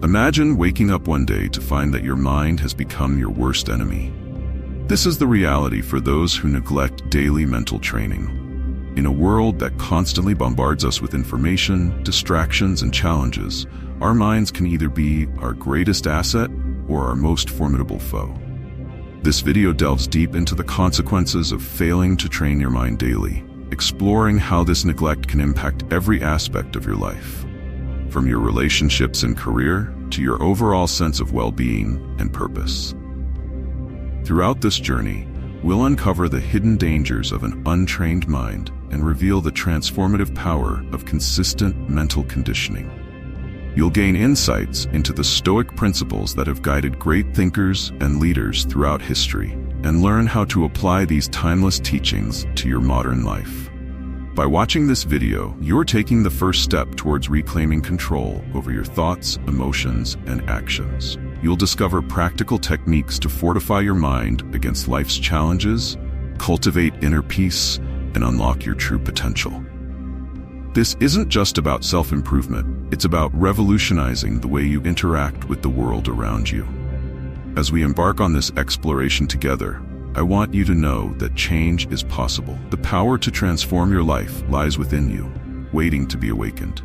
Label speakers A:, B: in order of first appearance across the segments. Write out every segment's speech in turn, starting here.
A: Imagine waking up one day to find that your mind has become your worst enemy. This is the reality for those who neglect daily mental training. In a world that constantly bombards us with information, distractions, and challenges, our minds can either be our greatest asset or our most formidable foe. This video delves deep into the consequences of failing to train your mind daily, exploring how this neglect can impact every aspect of your life, from your relationships and career to your overall sense of well-being and purpose. Throughout this journey, we'll uncover the hidden dangers of an untrained mind and reveal the transformative power of consistent mental conditioning. You'll gain insights into the Stoic principles that have guided great thinkers and leaders throughout history, and learn how to apply these timeless teachings to your modern life. By watching this video, you're taking the first step towards reclaiming control over your thoughts, emotions, and actions. You'll discover practical techniques to fortify your mind against life's challenges, cultivate inner peace, and unlock your true potential. This isn't just about self-improvement, it's about revolutionizing the way you interact with the world around you. As we embark on this exploration together, I want you to know that change is possible. The power to transform your life lies within you, waiting to be awakened.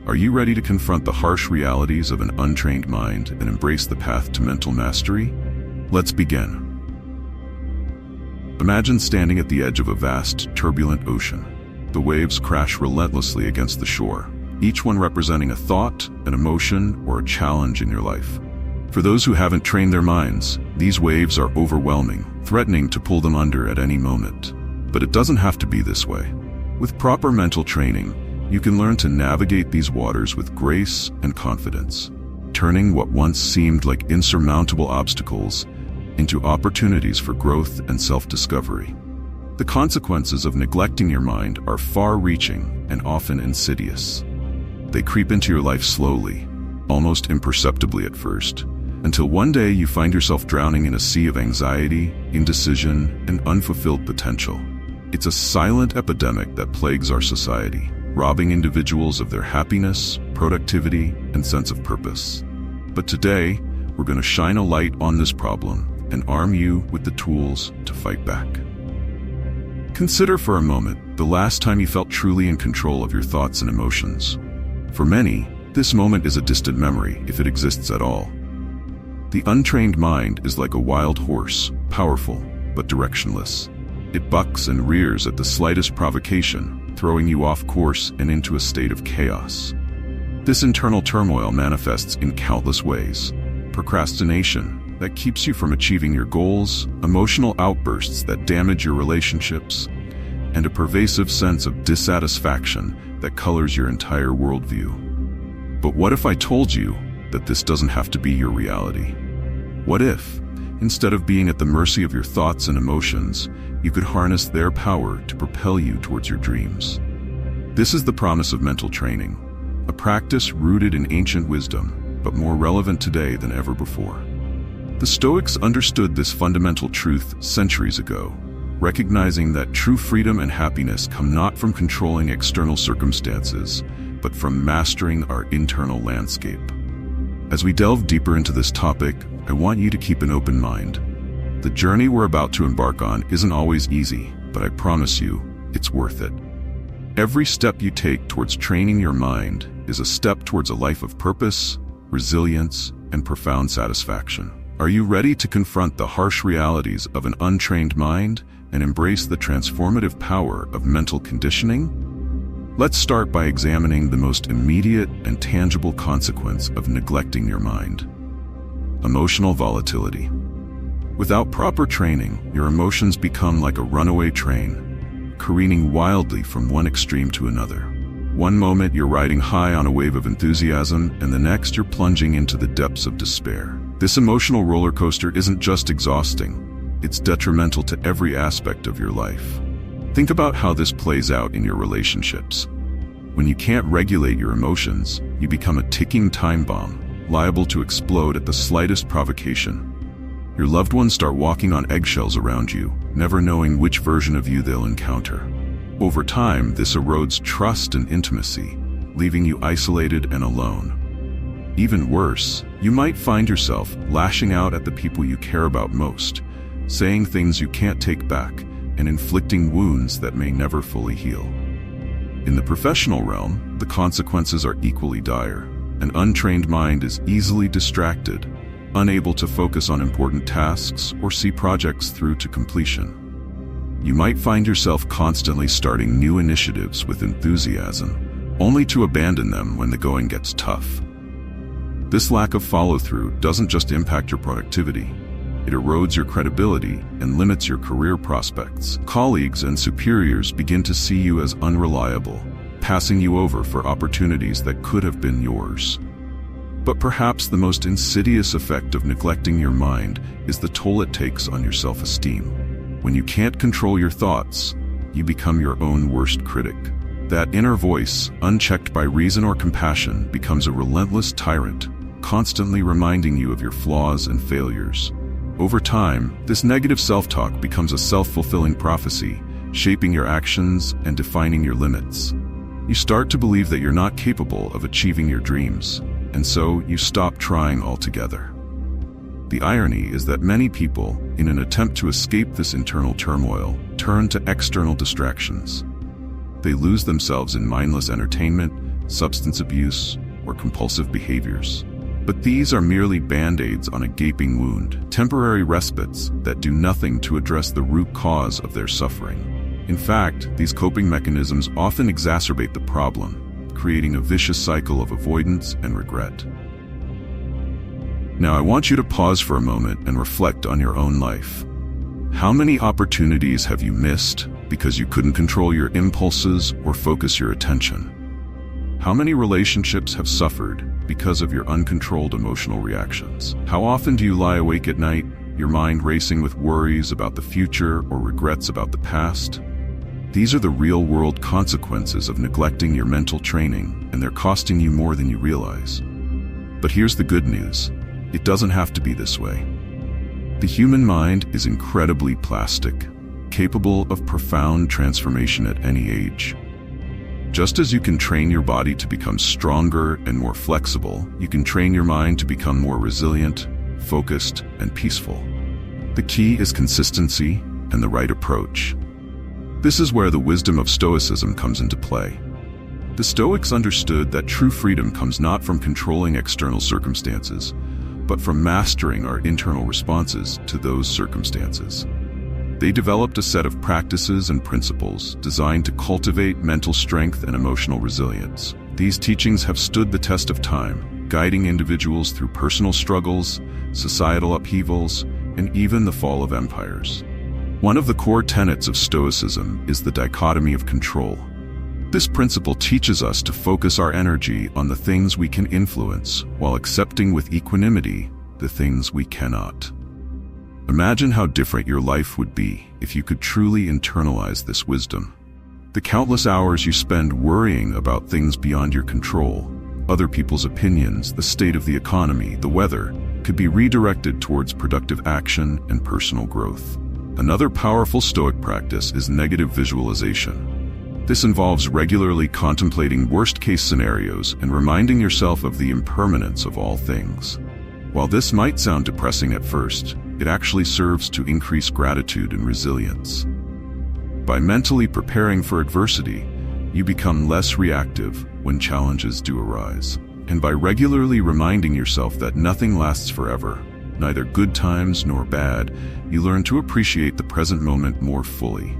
A: Are you ready to confront the harsh realities of an untrained mind and embrace the path to mental mastery? Let's begin. Imagine standing at the edge of a vast, turbulent ocean. The waves crash relentlessly against the shore, each one representing a thought, an emotion, or a challenge in your life. For those who haven't trained their minds, these waves are overwhelming, threatening to pull them under at any moment. But it doesn't have to be this way. With proper mental training, you can learn to navigate these waters with grace and confidence, turning what once seemed like insurmountable obstacles into opportunities for growth and self-discovery. The consequences of neglecting your mind are far-reaching and often insidious. They creep into your life slowly, almost imperceptibly at first, until one day you find yourself drowning in a sea of anxiety, indecision, and unfulfilled potential. It's a silent epidemic that plagues our society, robbing individuals of their happiness, productivity, and sense of purpose. But today, we're going to shine a light on this problem and arm you with the tools to fight back. Consider for a moment the last time you felt truly in control of your thoughts and emotions. For many, this moment is a distant memory, if it exists at all. The untrained mind is like a wild horse, powerful but directionless. It bucks and rears at the slightest provocation, throwing you off course and into a state of chaos. This internal turmoil manifests in countless ways: procrastination that keeps you from achieving your goals, emotional outbursts that damage your relationships, and a pervasive sense of dissatisfaction that colors your entire worldview. But what if I told you that this doesn't have to be your reality? What if, instead of being at the mercy of your thoughts and emotions, you could harness their power to propel you towards your dreams? This is the promise of mental training, a practice rooted in ancient wisdom, but more relevant today than ever before. The Stoics understood this fundamental truth centuries ago, recognizing that true freedom and happiness come not from controlling external circumstances, but from mastering our internal landscape. As we delve deeper into this topic, I want you to keep an open mind. The journey we're about to embark on isn't always easy, but I promise you, it's worth it. Every step you take towards training your mind is a step towards a life of purpose, resilience, and profound satisfaction. Are you ready to confront the harsh realities of an untrained mind and embrace the transformative power of mental conditioning? Let's start by examining the most immediate and tangible consequence of neglecting your mind: emotional volatility. Without proper training, your emotions become like a runaway train, careening wildly from one extreme to another. One moment you're riding high on a wave of enthusiasm, and the next you're plunging into the depths of despair. This emotional roller coaster isn't just exhausting, it's detrimental to every aspect of your life. Think about how this plays out in your relationships. When you can't regulate your emotions, you become a ticking time bomb, liable to explode at the slightest provocation. Your loved ones start walking on eggshells around you, never knowing which version of you they'll encounter. Over time, this erodes trust and intimacy, leaving you isolated and alone. Even worse, you might find yourself lashing out at the people you care about most, saying things you can't take back, and inflicting wounds that may never fully heal. In the professional realm, the consequences are equally dire. An untrained mind is easily distracted, unable to focus on important tasks or see projects through to completion. You might find yourself constantly starting new initiatives with enthusiasm, only to abandon them when the going gets tough. This lack of follow-through doesn't just impact your productivity. It erodes your credibility and limits your career prospects. Colleagues and superiors begin to see you as unreliable, passing you over for opportunities that could have been yours. But perhaps the most insidious effect of neglecting your mind is the toll it takes on your self-esteem. When you can't control your thoughts, you become your own worst critic. That inner voice, unchecked by reason or compassion, becomes a relentless tyrant, constantly reminding you of your flaws and failures. Over time, this negative self-talk becomes a self-fulfilling prophecy, shaping your actions and defining your limits. You start to believe that you're not capable of achieving your dreams, and so you stop trying altogether. The irony is that many people, in an attempt to escape this internal turmoil, turn to external distractions. They lose themselves in mindless entertainment, substance abuse, or compulsive behaviors. But these are merely band-aids on a gaping wound, temporary respites that do nothing to address the root cause of their suffering. In fact, these coping mechanisms often exacerbate the problem, creating a vicious cycle of avoidance and regret. Now I want you to pause for a moment and reflect on your own life. How many opportunities have you missed because you couldn't control your impulses or focus your attention? How many relationships have suffered because of your uncontrolled emotional reactions? How often do you lie awake at night, your mind racing with worries about the future or regrets about the past? These are the real-world consequences of neglecting your mental training, and they're costing you more than you realize. But here's the good news. It doesn't have to be this way. The human mind is incredibly plastic, capable of profound transformation at any age. Just as you can train your body to become stronger and more flexible, you can train your mind to become more resilient, focused, and peaceful. The key is consistency and the right approach. This is where the wisdom of Stoicism comes into play. The Stoics understood that true freedom comes not from controlling external circumstances, but from mastering our internal responses to those circumstances. They developed a set of practices and principles designed to cultivate mental strength and emotional resilience. These teachings have stood the test of time, guiding individuals through personal struggles, societal upheavals, and even the fall of empires. One of the core tenets of Stoicism is the dichotomy of control. This principle teaches us to focus our energy on the things we can influence while accepting with equanimity the things we cannot. Imagine how different your life would be if you could truly internalize this wisdom. The countless hours you spend worrying about things beyond your control, other people's opinions, the state of the economy, the weather, could be redirected towards productive action and personal growth. Another powerful Stoic practice is negative visualization. This involves regularly contemplating worst-case scenarios and reminding yourself of the impermanence of all things. While this might sound depressing at first, it actually serves to increase gratitude and resilience. By mentally preparing for adversity, you become less reactive when challenges do arise. And by regularly reminding yourself that nothing lasts forever, neither good times nor bad, you learn to appreciate the present moment more fully.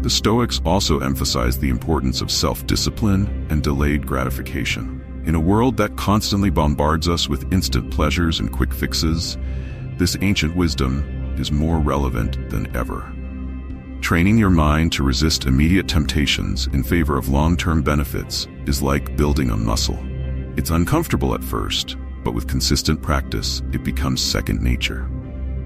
A: The Stoics also emphasize the importance of self-discipline and delayed gratification. In a world that constantly bombards us with instant pleasures and quick fixes, this ancient wisdom is more relevant than ever. Training your mind to resist immediate temptations in favor of long-term benefits is like building a muscle. It's uncomfortable at first, but with consistent practice, it becomes second nature.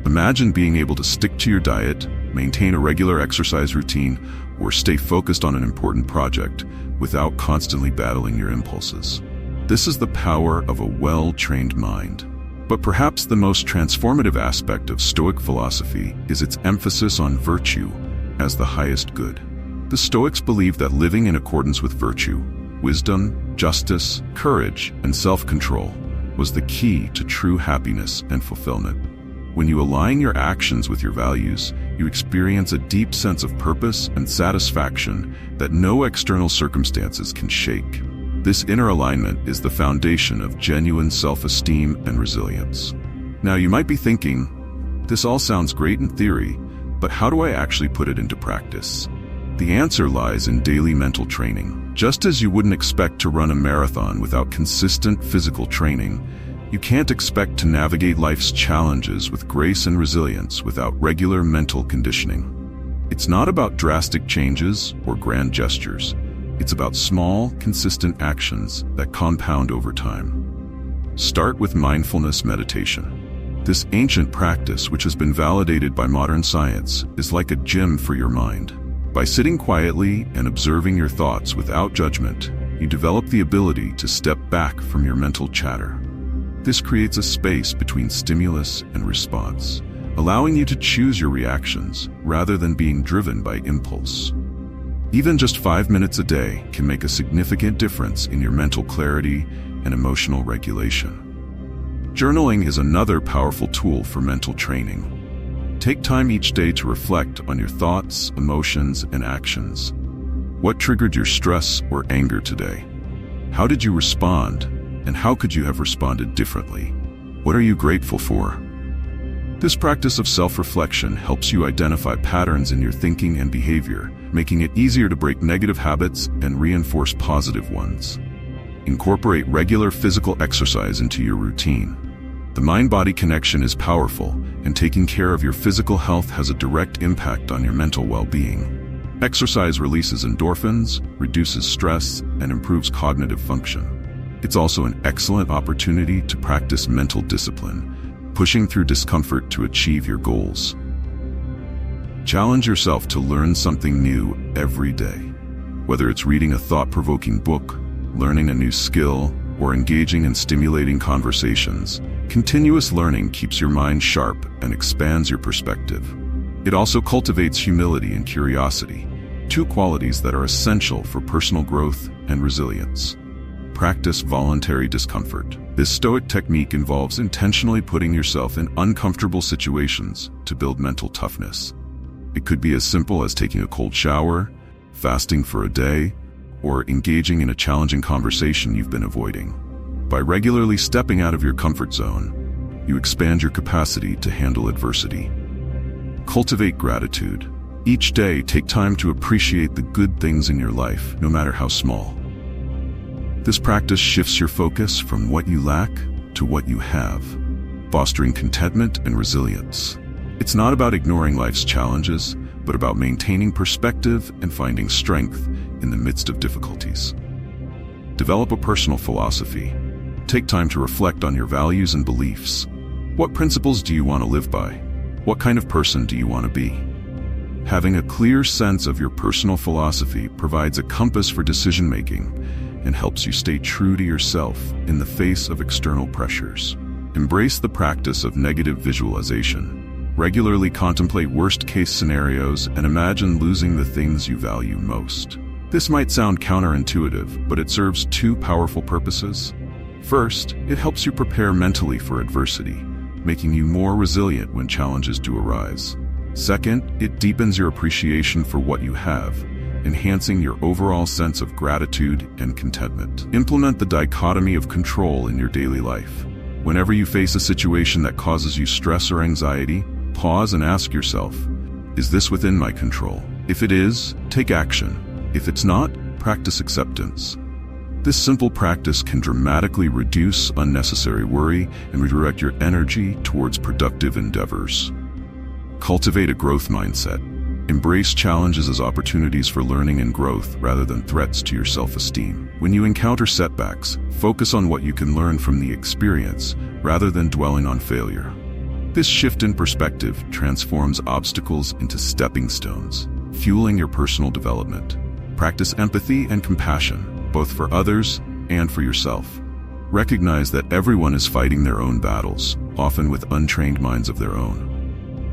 A: Imagine being able to stick to your diet, maintain a regular exercise routine, or stay focused on an important project without constantly battling your impulses. This is the power of a well-trained mind. But perhaps the most transformative aspect of Stoic philosophy is its emphasis on virtue as the highest good. The Stoics believe that living in accordance with virtue, wisdom, justice, courage, and self-control was the key to true happiness and fulfillment. When you align your actions with your values, you experience a deep sense of purpose and satisfaction that no external circumstances can shake. This inner alignment is the foundation of genuine self-esteem and resilience. Now, you might be thinking, this all sounds great in theory, but how do I actually put it into practice? The answer lies in daily mental training. Just as you wouldn't expect to run a marathon without consistent physical training, you can't expect to navigate life's challenges with grace and resilience without regular mental conditioning. It's not about drastic changes or grand gestures. It's about small, consistent actions that compound over time. Start with mindfulness meditation. This ancient practice, which has been validated by modern science, is like a gym for your mind. By sitting quietly and observing your thoughts without judgment, you develop the ability to step back from your mental chatter. This creates a space between stimulus and response, allowing you to choose your reactions rather than being driven by impulse. Even just 5 minutes a day can make a significant difference in your mental clarity and emotional regulation. Journaling is another powerful tool for mental training. Take time each day to reflect on your thoughts, emotions, and actions. What triggered your stress or anger today? How did you respond? And how could you have responded differently? What are you grateful for? This practice of self-reflection helps you identify patterns in your thinking and behavior, making it easier to break negative habits and reinforce positive ones. Incorporate regular physical exercise into your routine. The mind-body connection is powerful, and taking care of your physical health has a direct impact on your mental well-being. Exercise releases endorphins, reduces stress, and improves cognitive function. It's also an excellent opportunity to practice mental discipline, pushing through discomfort to achieve your goals. Challenge yourself to learn something new every day. Whether it's reading a thought-provoking book, learning a new skill, or engaging in stimulating conversations, continuous learning keeps your mind sharp and expands your perspective. It also cultivates humility and curiosity, two qualities that are essential for personal growth and resilience. Practice voluntary discomfort. This Stoic technique involves intentionally putting yourself in uncomfortable situations to build mental toughness. It could be as simple as taking a cold shower, fasting for a day, or engaging in a challenging conversation you've been avoiding. By regularly stepping out of your comfort zone, you expand your capacity to handle adversity. Cultivate gratitude. Each day, take time to appreciate the good things in your life, no matter how small. This practice shifts your focus from what you lack to what you have, fostering contentment and resilience. It's not about ignoring life's challenges, but about maintaining perspective and finding strength in the midst of difficulties. Develop a personal philosophy. Take time to reflect on your values and beliefs. What principles do you want to live by? What kind of person do you want to be? Having a clear sense of your personal philosophy provides a compass for decision-making and helps you stay true to yourself in the face of external pressures. Embrace the practice of negative visualization. Regularly contemplate worst-case scenarios and imagine losing the things you value most. This might sound counterintuitive, but it serves two powerful purposes. First, it helps you prepare mentally for adversity, making you more resilient when challenges do arise. Second, it deepens your appreciation for what you have, enhancing your overall sense of gratitude and contentment. Implement the dichotomy of control in your daily life. Whenever you face a situation that causes you stress or anxiety, pause and ask yourself, is this within my control? If it is, take action. If it's not, practice acceptance. This simple practice can dramatically reduce unnecessary worry and redirect your energy towards productive endeavors. Cultivate a growth mindset. Embrace challenges as opportunities for learning and growth rather than threats to your self-esteem. When you encounter setbacks, focus on what you can learn from the experience rather than dwelling on failure. This shift in perspective transforms obstacles into stepping stones, fueling your personal development. Practice empathy and compassion, both for others and for yourself. Recognize that everyone is fighting their own battles, often with untrained minds of their own.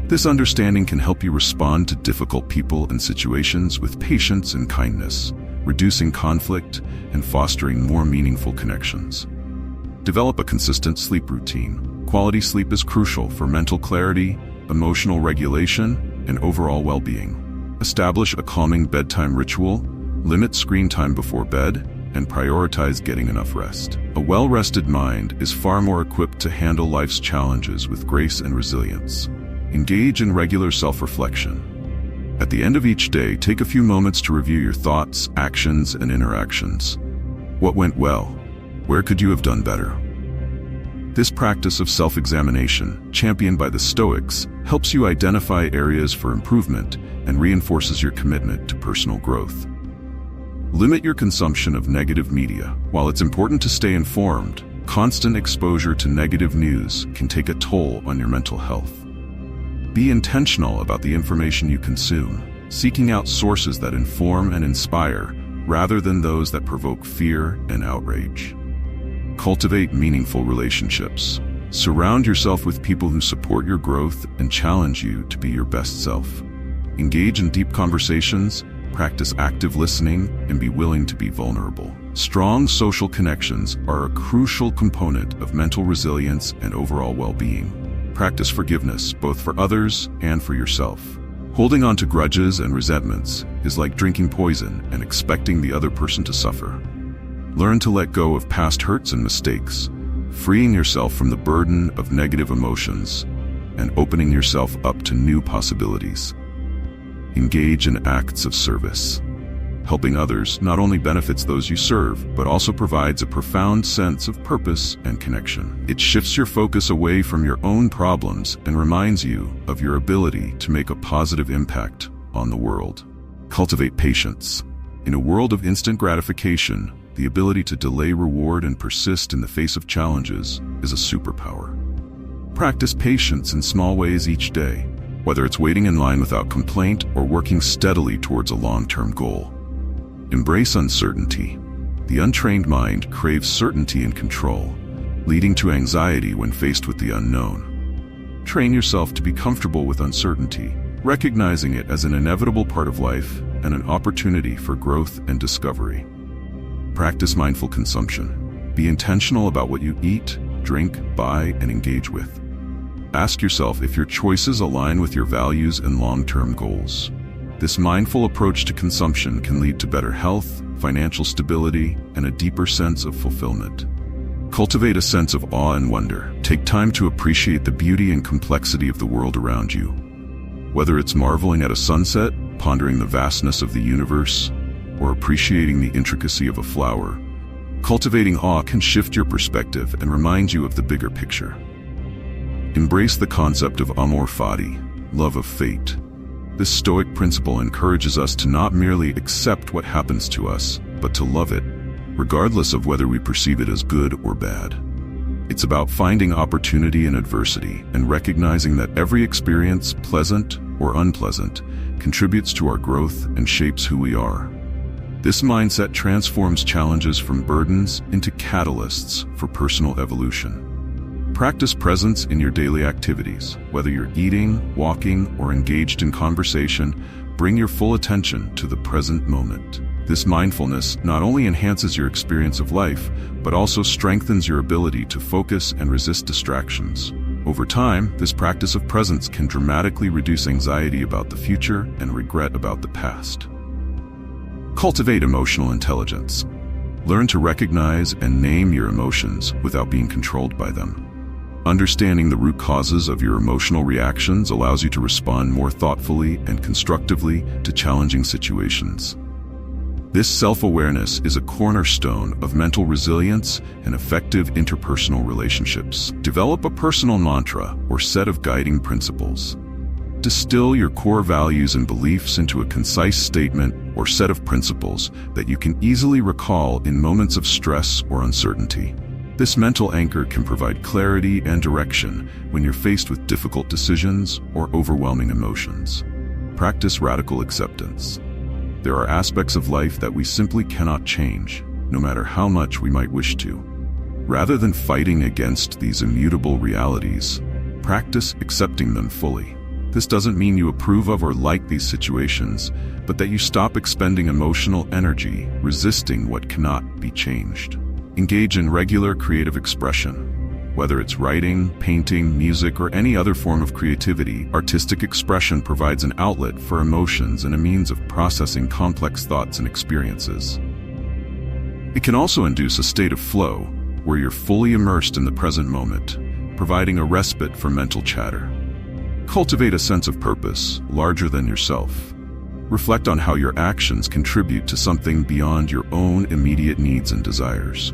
A: This understanding can help you respond to difficult people and situations with patience and kindness, reducing conflict and fostering more meaningful connections. Develop a consistent sleep routine. Quality sleep is crucial for mental clarity, emotional regulation, and overall well-being. Establish a calming bedtime ritual, limit screen time before bed, and prioritize getting enough rest. A well-rested mind is far more equipped to handle life's challenges with grace and resilience. Engage in regular self-reflection. At the end of each day, take a few moments to review your thoughts, actions, and interactions. What went well? Where could you have done better? This practice of self-examination, championed by the Stoics, helps you identify areas for improvement and reinforces your commitment to personal growth. Limit your consumption of negative media. While it's important to stay informed, constant exposure to negative news can take a toll on your mental health. Be intentional about the information you consume, seeking out sources that inform and inspire rather than those that provoke fear and outrage. Cultivate meaningful relationships. Surround yourself with people who support your growth and challenge you to be your best self. Engage in deep conversations, practice active listening, and be willing to be vulnerable. Strong social connections are a crucial component of mental resilience and overall well-being. Practice forgiveness, both for others and for yourself. Holding on to grudges and resentments is like drinking poison and expecting the other person to suffer. Learn to let go of past hurts and mistakes, freeing yourself from the burden of negative emotions and opening yourself up to new possibilities. Engage in acts of service. Helping others not only benefits those you serve, but also provides a profound sense of purpose and connection. It shifts your focus away from your own problems and reminds you of your ability to make a positive impact on the world. Cultivate patience. In a world of instant gratification, the ability to delay reward and persist in the face of challenges is a superpower. Practice patience in small ways each day, whether it's waiting in line without complaint or working steadily towards a long-term goal. Embrace uncertainty. The untrained mind craves certainty and control, leading to anxiety when faced with the unknown. Train yourself to be comfortable with uncertainty, recognizing it as an inevitable part of life and an opportunity for growth and discovery. Practice mindful consumption. Be intentional about what you eat, drink, buy, and engage with. Ask yourself if your choices align with your values and long-term goals. This mindful approach to consumption can lead to better health, financial stability, and a deeper sense of fulfillment. Cultivate a sense of awe and wonder. Take time to appreciate the beauty and complexity of the world around you. Whether it's marveling at a sunset, pondering the vastness of the universe, or appreciating the intricacy of a flower, cultivating awe can shift your perspective and remind you of the bigger picture. Embrace the concept of amor fati, love of fate. This Stoic principle encourages us to not merely accept what happens to us, but to love it, regardless of whether we perceive it as good or bad. It's about finding opportunity in adversity and recognizing that every experience, pleasant or unpleasant, contributes to our growth and shapes who we are. This mindset transforms challenges from burdens into catalysts for personal evolution. Practice presence in your daily activities. Whether you're eating, walking, or engaged in conversation, bring your full attention to the present moment. This mindfulness not only enhances your experience of life, but also strengthens your ability to focus and resist distractions. Over time, this practice of presence can dramatically reduce anxiety about the future and regret about the past. Cultivate emotional intelligence. Learn to recognize and name your emotions without being controlled by them. Understanding the root causes of your emotional reactions allows you to respond more thoughtfully and constructively to challenging situations. This self-awareness is a cornerstone of mental resilience and effective interpersonal relationships. Develop a personal mantra or set of guiding principles. Distill your core values and beliefs into a concise statement or set of principles that you can easily recall in moments of stress or uncertainty. This mental anchor can provide clarity and direction when you're faced with difficult decisions or overwhelming emotions. Practice radical acceptance. There are aspects of life that we simply cannot change, no matter how much we might wish to. Rather than fighting against these immutable realities, practice accepting them fully. This doesn't mean you approve of or like these situations, but that you stop expending emotional energy resisting what cannot be changed. Engage in regular creative expression. Whether it's writing, painting, music, or any other form of creativity, artistic expression provides an outlet for emotions and a means of processing complex thoughts and experiences. It can also induce a state of flow, where you're fully immersed in the present moment, providing a respite from mental chatter. Cultivate a sense of purpose, larger than yourself. Reflect on how your actions contribute to something beyond your own immediate needs and desires.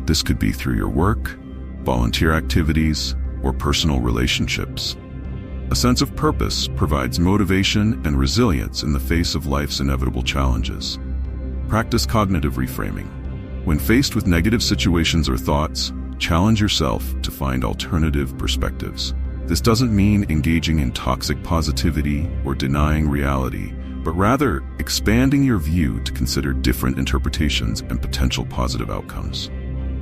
A: This could be through your work, volunteer activities, or personal relationships. A sense of purpose provides motivation and resilience in the face of life's inevitable challenges. Practice cognitive reframing. When faced with negative situations or thoughts, challenge yourself to find alternative perspectives. This doesn't mean engaging in toxic positivity or denying reality, but rather expanding your view to consider different interpretations and potential positive outcomes.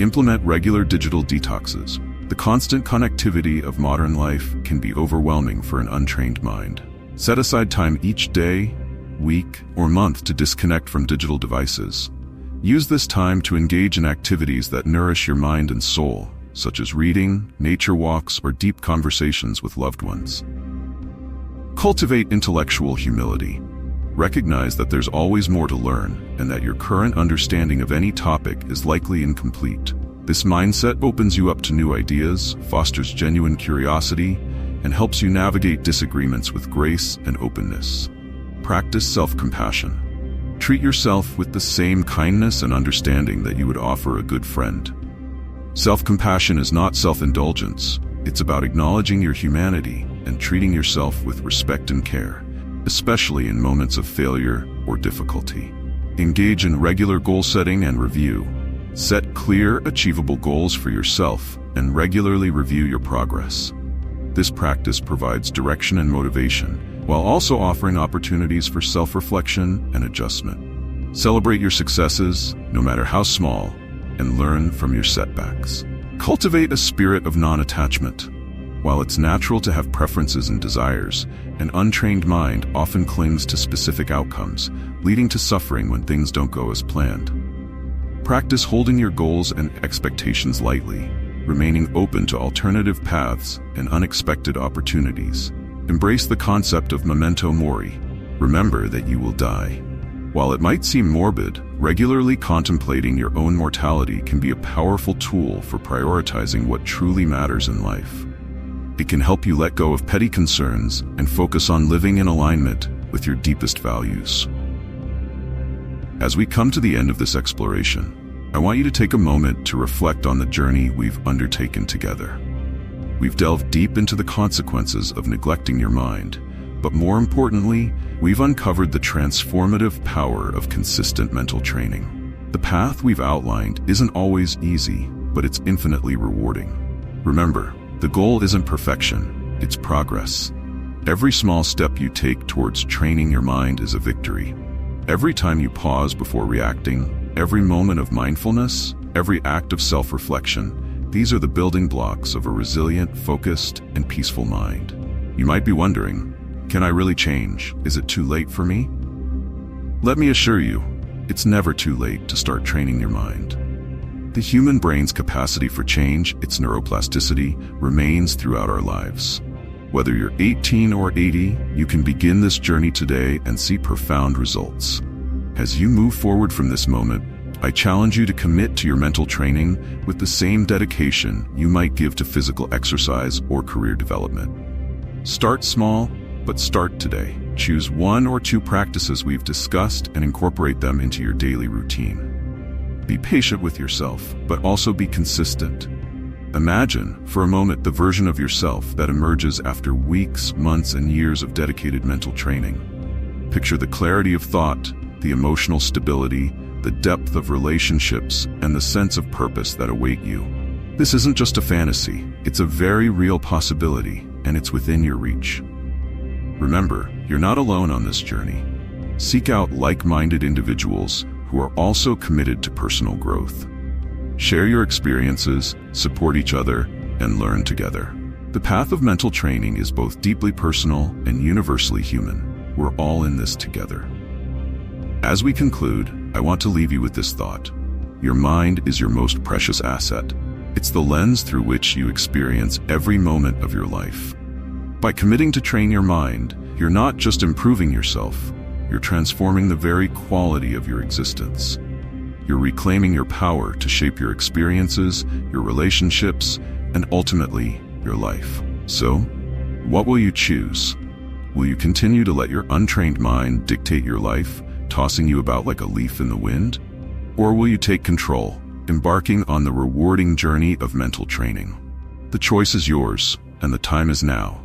A: Implement regular digital detoxes. The constant connectivity of modern life can be overwhelming for an untrained mind. Set aside time each day, week, or month to disconnect from digital devices. Use this time to engage in activities that nourish your mind and soul, such as reading, nature walks, or deep conversations with loved ones. Cultivate intellectual humility. Recognize that there's always more to learn, and that your current understanding of any topic is likely incomplete. This mindset opens you up to new ideas, fosters genuine curiosity, and helps you navigate disagreements with grace and openness. Practice self-compassion. Treat yourself with the same kindness and understanding that you would offer a good friend. Self-compassion is not self-indulgence. It's about acknowledging your humanity and treating yourself with respect and care, especially in moments of failure or difficulty. Engage in regular goal setting and review. Set clear, achievable goals for yourself and regularly review your progress. This practice provides direction and motivation, while also offering opportunities for self-reflection and adjustment. Celebrate your successes, no matter how small, and learn from your setbacks. Cultivate a spirit of non-attachment. While it's natural to have preferences and desires, an untrained mind often clings to specific outcomes, leading to suffering when things don't go as planned. Practice holding your goals and expectations lightly, remaining open to alternative paths and unexpected opportunities. Embrace the concept of memento mori. Remember that you will die. While it might seem morbid, regularly contemplating your own mortality can be a powerful tool for prioritizing what truly matters in life. It can help you let go of petty concerns and focus on living in alignment with your deepest values. As we come to the end of this exploration, I want you to take a moment to reflect on the journey we've undertaken together. We've delved deep into the consequences of neglecting your mind, but more importantly, we've uncovered the transformative power of consistent mental training. The path we've outlined isn't always easy, but it's infinitely rewarding. Remember, the goal isn't perfection, it's progress. Every small step you take towards training your mind is a victory. Every time you pause before reacting, every moment of mindfulness, every act of self-reflection, these are the building blocks of a resilient, focused, and peaceful mind. You might be wondering, can I really change? Is it too late for me? Let me assure you, it's never too late to start training your mind. The human brain's capacity for change, its neuroplasticity, remains throughout our lives. Whether you're 18 or 80, you can begin this journey today and see profound results. As you move forward from this moment, I challenge you to commit to your mental training with the same dedication you might give to physical exercise or career development. Start small, but start today. Choose 1 or 2 practices we've discussed and incorporate them into your daily routine. Be patient with yourself, but also be consistent. Imagine, for a moment, the version of yourself that emerges after weeks, months, and years of dedicated mental training. Picture the clarity of thought, the emotional stability, the depth of relationships, and the sense of purpose that await you. This isn't just a fantasy, it's a very real possibility, and it's within your reach. Remember, you're not alone on this journey. Seek out like-minded individuals who are also committed to personal growth. Share your experiences, support each other, and learn together. The path of mental training is both deeply personal and universally human. We're all in this together. As we conclude, I want to leave you with this thought. Your mind is your most precious asset. It's the lens through which you experience every moment of your life. By committing to train your mind, you're not just improving yourself, you're transforming the very quality of your existence. You're reclaiming your power to shape your experiences, your relationships, and ultimately, your life. So, what will you choose? Will you continue to let your untrained mind dictate your life, tossing you about like a leaf in the wind? Or will you take control, embarking on the rewarding journey of mental training? The choice is yours, and the time is now.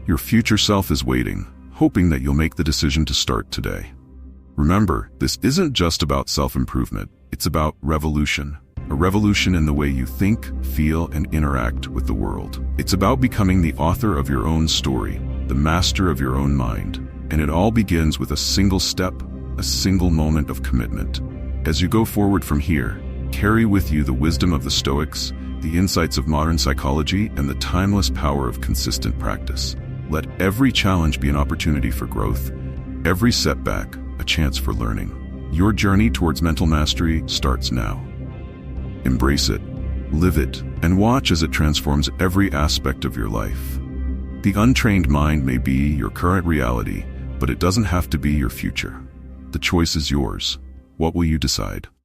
A: Your future self is waiting, hoping that you'll make the decision to start today. Remember, this isn't just about self-improvement, it's about revolution. A revolution in the way you think, feel, and interact with the world. It's about becoming the author of your own story, the master of your own mind. And it all begins with a single step, a single moment of commitment. As you go forward from here, carry with you the wisdom of the Stoics, the insights of modern psychology, and the timeless power of consistent practice. Let every challenge be an opportunity for growth, every setback a chance for learning. Your journey towards mental mastery starts now. Embrace it, live it, and watch as it transforms every aspect of your life. The untrained mind may be your current reality, but it doesn't have to be your future. The choice is yours. What will you decide?